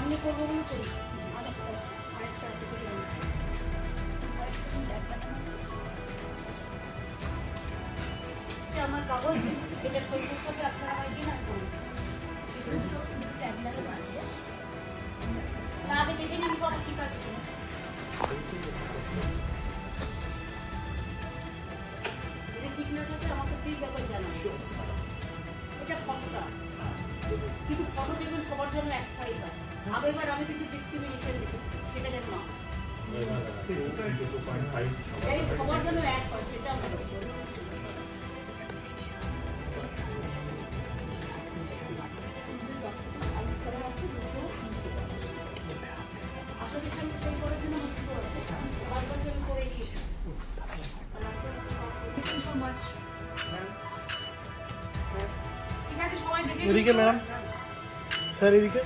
সামনে করবো বলে করি আরেকটা আছে করি আমার কাগজ এটা সই করতে হবে আপনারা আমার দিন আর করুন আছে না আমি দেখে নিন কবে ঠিক আছে এটা ঠিক না থাকলে আমাকে প্লিজ একবার জানান এটা ফটোটা কিন্তু ফটো দেখবেন সবার জন্য এক সাইজ হয় আগেরবার আমি কিন্তু ডিসক্রিমিনেশন দেখেছি সেটা যেন না এই সবার জন্য এক হয় সেটা আমরা আপনাদের সামনে সই করার জন্য মুক্ত আছে বারবার আমি করে দিয়েছি ঠিক আছে সবাই দেখে এদিকে ম্যাডাম স্যার এদিকে